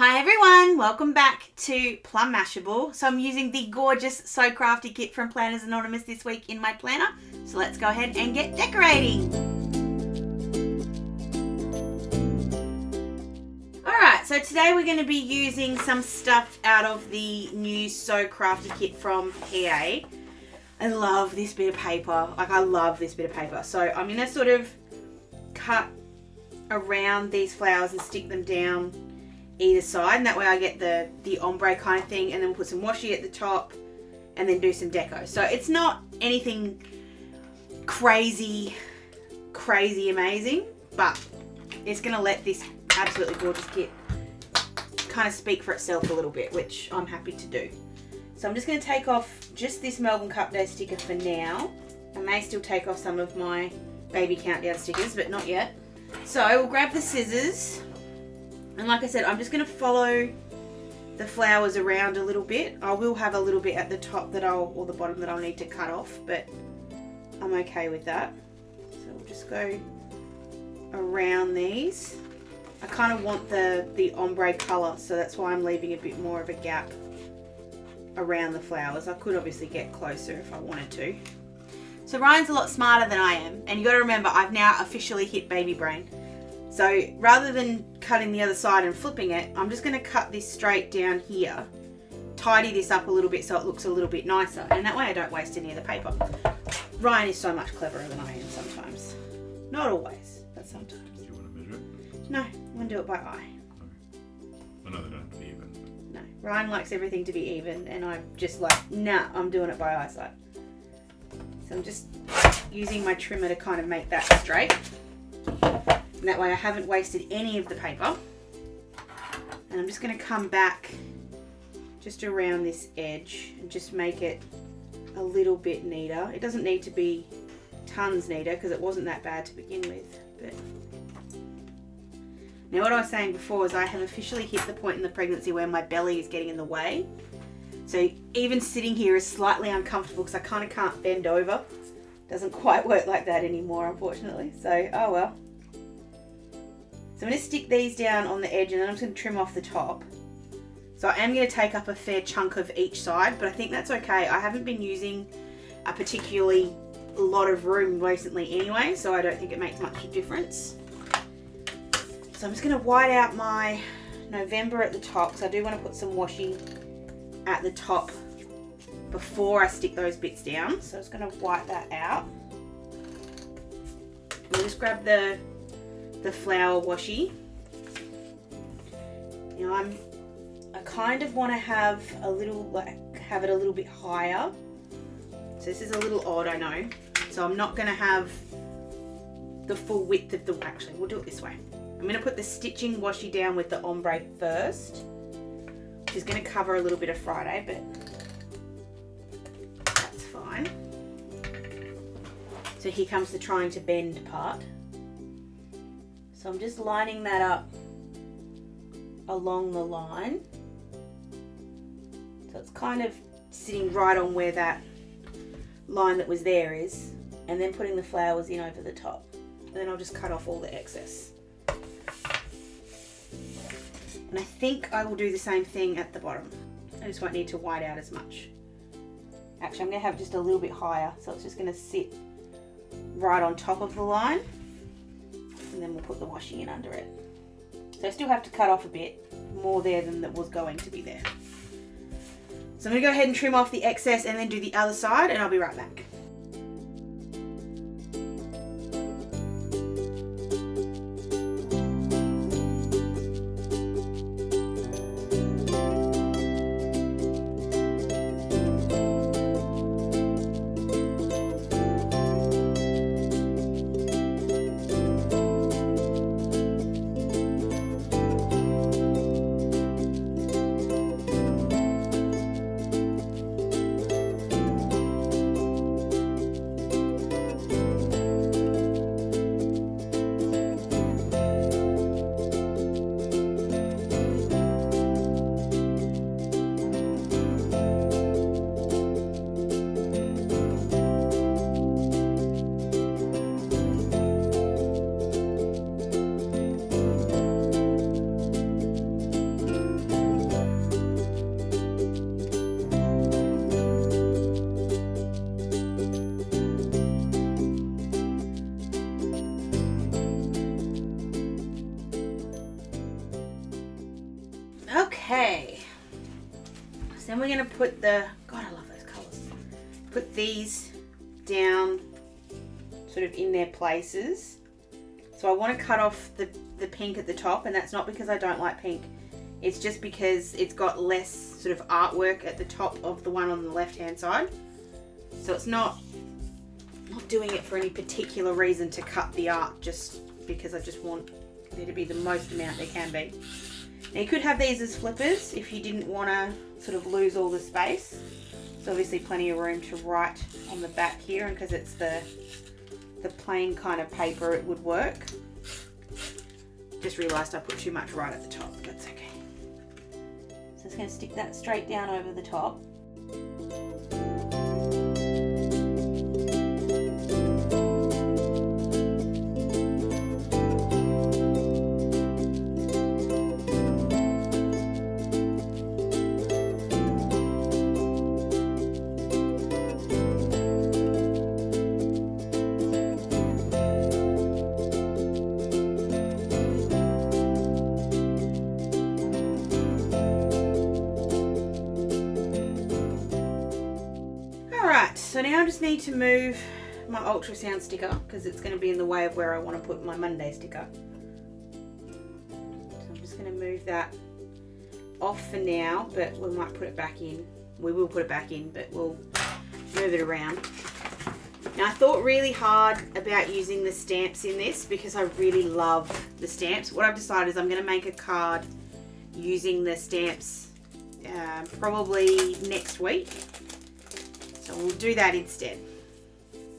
Hi everyone, welcome back to Plum Mashable. So I'm using the gorgeous So Crafty kit from Planners Anonymous this week in my planner. So let's go ahead and get decorating. Alright, so today we're going to be using some stuff out of the new So Crafty kit from PA. I love this bit of paper. I love this bit of paper. So I'm going to sort of cut around these flowers and stick them down either side, and that way I get the ombre kind of thing, and then we'll put some washi at the top and then do some deco. So it's not anything crazy amazing, but it's going to let this absolutely gorgeous kit kind of speak for itself a little bit, which I'm happy to do. So I'm just going to take off just this Melbourne Cup Day sticker for now. I may still take off some of my baby countdown stickers, but not yet. So we'll grab the scissors. And like I said, I'm just going to follow the flowers around a little bit. I will have a little bit at the top or the bottom that I'll need to cut off, but I'm okay with that. So we'll just go around these. I kind of want the ombre colour, so that's why I'm leaving a bit more of a gap around the flowers. I could obviously get closer if I wanted to. So Ryan's a lot smarter than I am, and you got to remember, I've now officially hit baby brain. So rather than cutting the other side and flipping it, I'm just going to cut this straight down here, tidy this up a little bit so it looks a little bit nicer, and that way I don't waste any of the paper. Ryan is so much cleverer than I am sometimes. Not always, but sometimes. Do you want to measure it? No, I'm going to do it by eye. Okay. I know they don't have to be even. No, Ryan likes everything to be even, and I'm just like, nah, I'm doing it by eyesight. So I'm just using my trimmer to kind of make that straight. And that way I haven't wasted any of the paper. And I'm just going to come back just around this edge and just make it a little bit neater. It doesn't need to be tons neater because it wasn't that bad to begin with. But now what I was saying before is I have officially hit the point in the pregnancy where my belly is getting in the way. So even sitting here is slightly uncomfortable because I kind of can't bend over. Doesn't quite work like that anymore, unfortunately. So, oh well. So I'm going to stick these down on the edge, and then I'm just going to trim off the top. So I am going to take up a fair chunk of each side, but I think that's okay. I haven't been using a particularly lot of room recently anyway, so I don't think it makes much difference. So I'm just going to white out my November at the top, because I do want to put some washi at the top before I stick those bits down. So I'm just going to white that out. We'll just grab the flower washi. You know, I kind of want to have it a little bit higher. So this is a little odd, I know. So I'm not going to have the full width of the, actually we'll do it this way. I'm going to put the stitching washi down with the ombre first, which is going to cover a little bit of Friday, but that's fine. So here comes the trying to bend part. So I'm just lining that up along the line. So it's kind of sitting right on where that line that was there is, and then putting the flowers in over the top. And then I'll just cut off all the excess. And I think I will do the same thing at the bottom. I just won't need to white out as much. Actually, I'm going to have it just a little bit higher, so it's just going to sit right on top of the line. And then we'll put the washi in under it. So I still have to cut off a bit more there than that was going to be there. So I'm going to go ahead and trim off the excess and then do the other side, and I'll be right back. Okay. So then we're going to put the, God, I love those colours. Put these down sort of in their places. So I want to cut off the pink at the top, and that's not because I don't like pink. It's just because it's got less sort of artwork at the top of the one on the left hand side. So it's not doing it for any particular reason to cut the art, just because I just want there to be the most amount there can be. Now you could have these as flippers if you didn't want to sort of lose all the space. So obviously plenty of room to write on the back here, and because it's the plain kind of paper, it would work. Just realised I put too much right at the top. That's okay. So it's going to stick that straight down over the top. So now I just need to move my ultrasound sticker because it's going to be in the way of where I want to put my Monday sticker. So I'm just going to move that off for now, but we might put it back in. We will put it back in, but we'll move it around. Now I thought really hard about using the stamps in this because I really love the stamps. What I've decided is I'm going to make a card using the stamps probably next week. So we'll do that instead.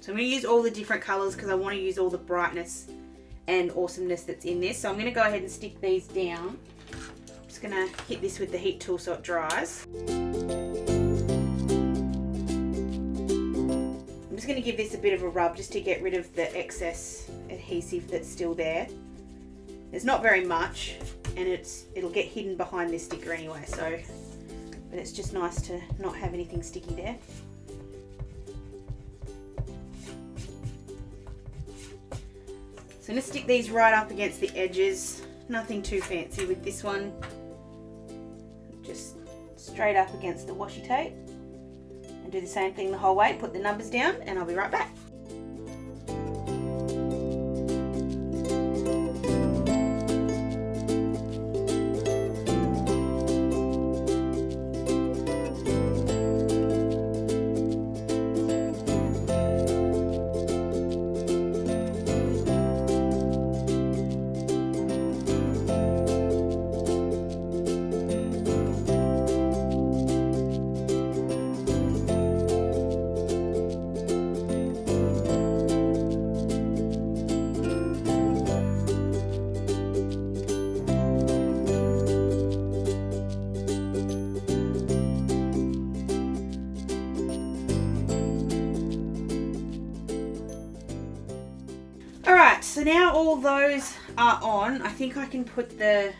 So I'm going to use all the different colours because I want to use all the brightness and awesomeness that's in this. So I'm going to go ahead and stick these down. I'm just going to hit this with the heat tool so it dries. I'm just going to give this a bit of a rub just to get rid of the excess adhesive that's still there. There's not very much, and it'll get hidden behind this sticker anyway, so but it's just nice to not have anything sticky there. So I'm going to stick these right up against the edges. Nothing too fancy with this one. Just straight up against the washi tape. And do the same thing the whole way. Put the numbers down and I'll be right back. Alright, so now all those are on. I think I can put the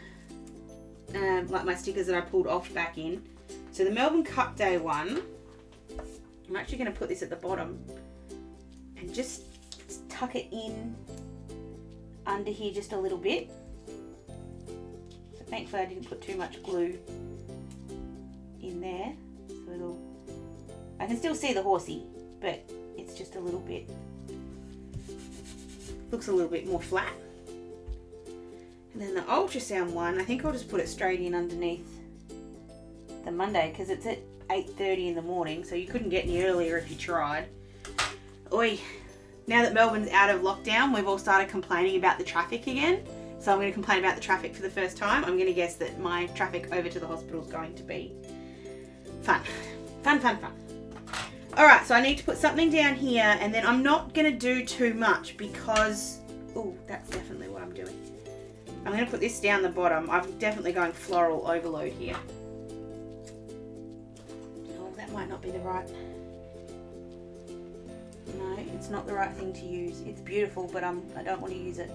like my stickers that I pulled off back in. So the Melbourne Cup Day one, I'm actually going to put this at the bottom and just tuck it in under here just a little bit. So thankfully I didn't put too much glue in there. So I can still see the horsey, but it's just a little bit, looks a little bit more flat. And then the ultrasound one, I think I'll just put it straight in underneath the Monday because it's at 8:30 in the morning, so you couldn't get any earlier if you tried. Oi, now that Melbourne's out of lockdown, we've all started complaining about the traffic again. So I'm going to complain about the traffic for the first time. I'm going to guess that my traffic over to the hospital is going to be fun. Fun, fun, fun. Alright, so I need to put something down here, and then I'm not going to do too much because, oh, that's definitely what I'm doing. I'm going to put this down the bottom. I'm definitely going floral overload here. Oh, that might not be the right, no, it's not the right thing to use. It's beautiful, but I don't want to use it.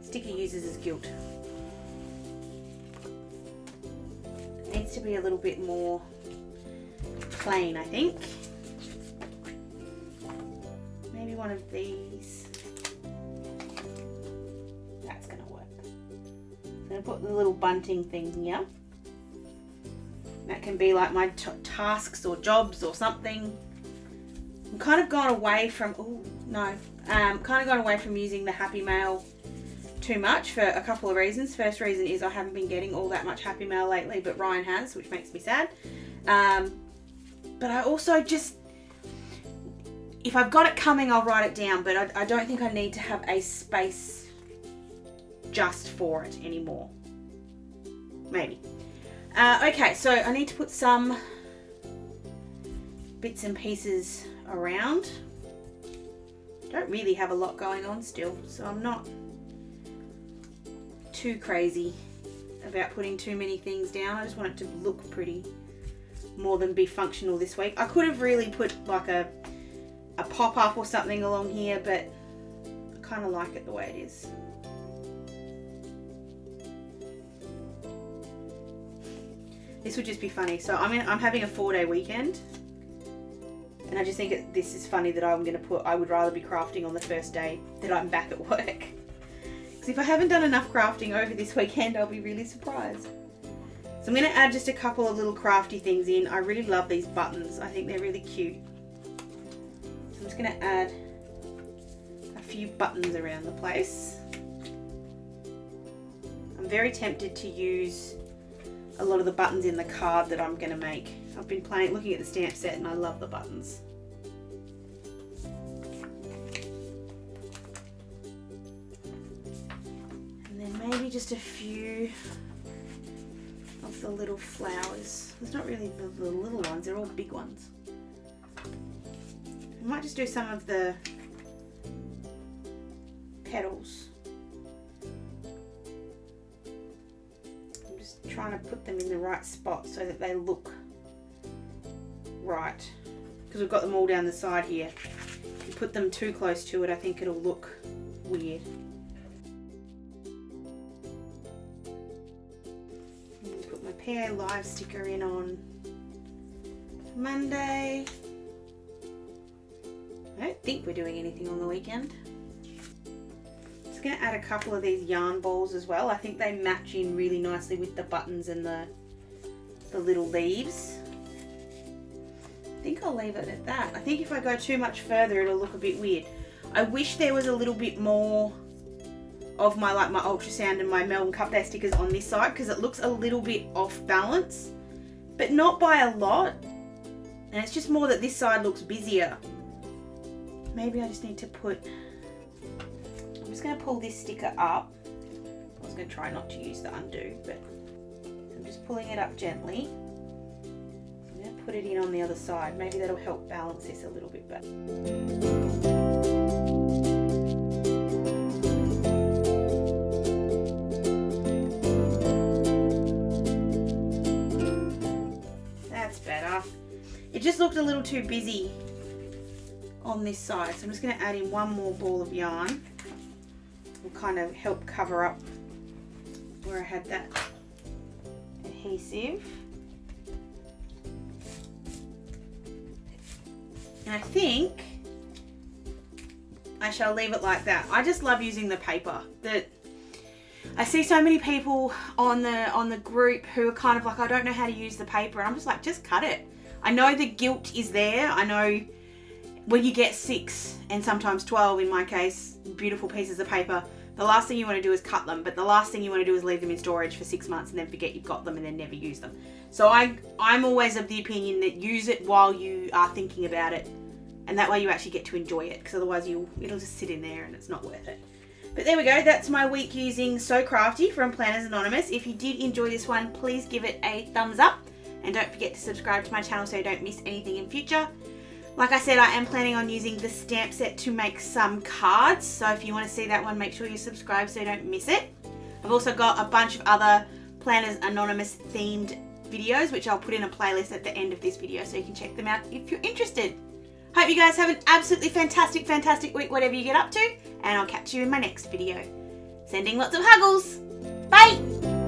Sticker uses as guilt. It needs to be a little bit more plain, I think. Maybe one of these. That's going to work. So going to put the little bunting thing here. That can be like my tasks or jobs or something. I'm kind of gone away from, kind of gone away from using the Happy Mail too much for a couple of reasons. First reason is I haven't been getting all that much Happy Mail lately, but Ryan has, which makes me sad. But I also just, if I've got it coming, I'll write it down, but I don't think I need to have a space just for it anymore. Maybe. Okay, so I need to put some bits and pieces around. Don't really have a lot going on still, so I'm not too crazy about putting too many things down. I just want it to look pretty more than be functional this week. I could have really put like a pop-up or something along here, but I kind of like it the way it is. This would just be funny. So I'm having a 4-day weekend, and I just think this is funny that I'm going to put, I would rather be crafting on the first day that I'm back at work. Because if I haven't done enough crafting over this weekend, I'll be really surprised. So I'm going to add just a couple of little crafty things in. I really love these buttons. I think they're really cute. So I'm just going to add a few buttons around the place. I'm very tempted to use a lot of the buttons in the card that I'm going to make. I've been looking at the stamp set, and I love the buttons. And then maybe just a few of the little flowers. There's not really the little ones, they're all big ones. I might just do some of the petals. I'm just trying to put them in the right spot so that they look right, because we've got them all down the side here. If you put them too close to it, I think it'll look weird. Put my PA Live sticker in on Monday. I don't think we're doing anything on the weekend. Just going to add a couple of these yarn balls as well. I think they match in really nicely with the buttons and the little leaves. I think I'll leave it at that. I think if I go too much further, it'll look a bit weird. I wish there was a little bit more of my ultrasound and my Melbourne Cup Day stickers on this side, because it looks a little bit off balance, but not by a lot. And it's just more that this side looks busier. Maybe I just need to I'm just going to pull this sticker up. I was going to try not to use the undo, but I'm just pulling it up gently. Put it in on the other side. Maybe that'll help balance this a little bit better. That's better. It just looked a little too busy on this side, so I'm just going to add in one more ball of yarn. Will kind of help cover up where I had that adhesive. And I think I shall leave it like that. I just love using the paper. I see so many people on the group who are kind of like, I don't know how to use the paper, and I'm just like, just cut it. I know the guilt is there. I know when you get 6 and sometimes 12 in my case, beautiful pieces of paper, the last thing you want to do is cut them, but the last thing you want to do is leave them in storage for 6 months and then forget you've got them and then never use them. So I'm always of the opinion that use it while you are thinking about it, and that way you actually get to enjoy it, because otherwise it'll just sit in there and it's not worth it. But there we go, that's my week using So Crafty from Planners Anonymous. If you did enjoy this one, please give it a thumbs up, and don't forget to subscribe to my channel so you don't miss anything in future. Like I said, I am planning on using the stamp set to make some cards, so if you want to see that one, make sure you subscribe so you don't miss it. I've also got a bunch of other Planners Anonymous themed videos, which I'll put in a playlist at the end of this video so you can check them out if you're interested. Hope you guys have an absolutely fantastic week, whatever you get up to, and I'll catch you in my next video. Sending lots of huggles. Bye!